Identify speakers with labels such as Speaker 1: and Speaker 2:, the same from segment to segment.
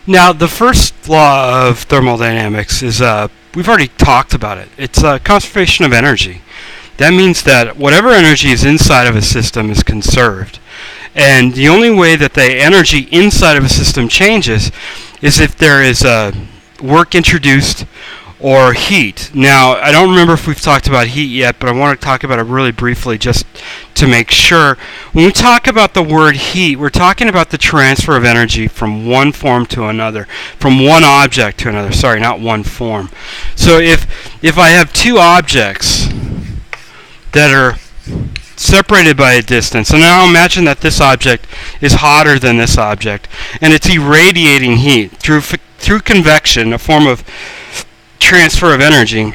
Speaker 1: Now, the first law of thermodynamics is, we've already talked about it. It's conservation of energy. That means that whatever energy is inside of a system is conserved. And the only way that the energy inside of a system changes is if there is work introduced or heat. Now, I don't remember if we've talked about heat yet, but I want to talk about it really briefly just to make sure. When we talk about the word heat, we're talking about the transfer of energy from one form to another, from one object to another. Sorry, not one form. So if I have two objects that are separated by a distance, and now imagine that this object is hotter than this object, and it's irradiating heat through convection, a form of transfer of energy.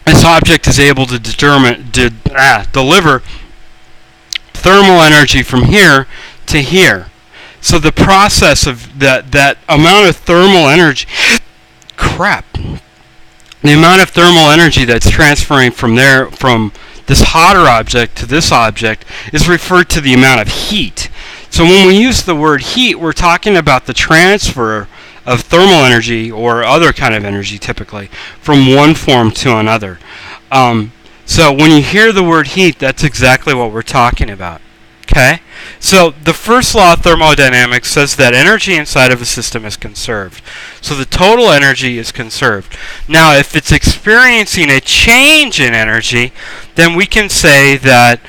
Speaker 1: This object is able to deliver thermal energy from here to here. So the process of that amount of thermal energy, the amount of thermal energy that's transferring from this hotter object to this object is referred to the amount of heat. So when we use the word heat, we're talking about the transfer of thermal energy or other kind of energy typically from one form to another. So when you hear the word heat, that's exactly what we're talking about. Okay? So the first law of thermodynamics says that energy inside of a system is conserved. So the total energy is conserved. Now, if it's experiencing a change in energy, then we can say that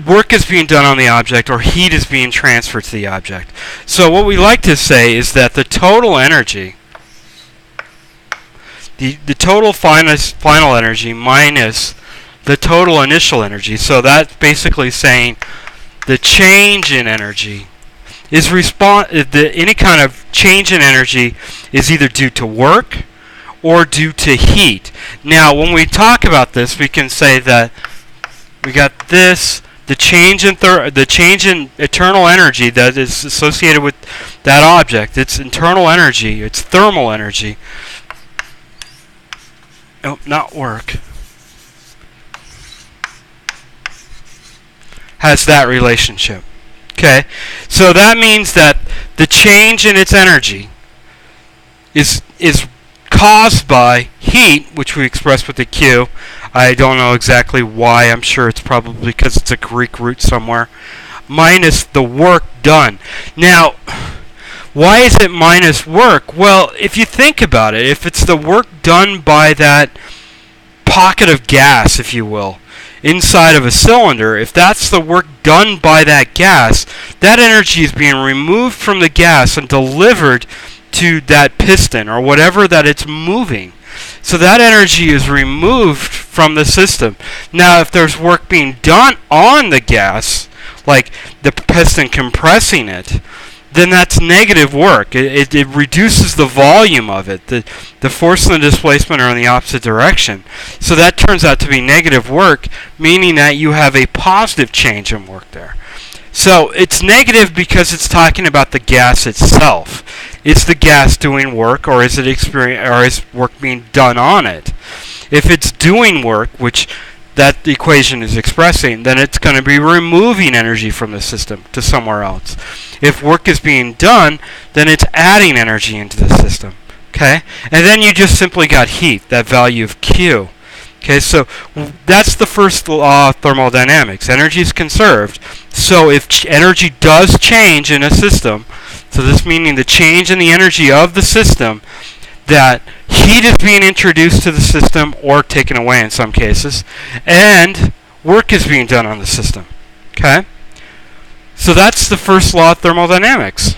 Speaker 1: work is being done on the object or heat is being transferred to the object. So what we like to say is that the total energy, the total final energy minus the total initial energy. So that's basically saying the change in energy is any kind of change in energy is either due to work or due to heat. Now, when we talk about this, we can say that we got this, the change in internal energy that is associated with that object. It's internal energy. It's thermal energy. Oh, not work. Has that relationship. Okay, so that means that the change in its energy is caused by heat, which we express with a Q. I don't know exactly why. I'm sure it's probably because it's a Greek root somewhere. Minus the work done. Now, why is it minus work? Well, if you think about it, if it's the work done by that pocket of gas, if you will, inside of a cylinder, if that's the work done by that gas, that energy is being removed from the gas and delivered to that piston or whatever that it's moving. So that energy is removed from the system. Now, if there's work being done on the gas, like the piston compressing it, then that's negative work. It reduces the volume of it. The force and the displacement are in the opposite direction. So that turns out to be negative work, meaning that you have a positive change in work there. So it's negative because it's talking about the gas itself. Is the gas doing work, or is work being done on it? If it's doing work, which that equation is expressing, then it's going to be removing energy from the system to somewhere else. If work is being done, then it's adding energy into the system. Okay? And then you just simply got heat, that value of Q. Okay, so that's the first law of thermodynamics. Energy is conserved. So if energy does change in a system, so this meaning the change in the energy of the system, that heat is being introduced to the system or taken away in some cases, and work is being done on the system. Okay? So that's the first law of thermodynamics.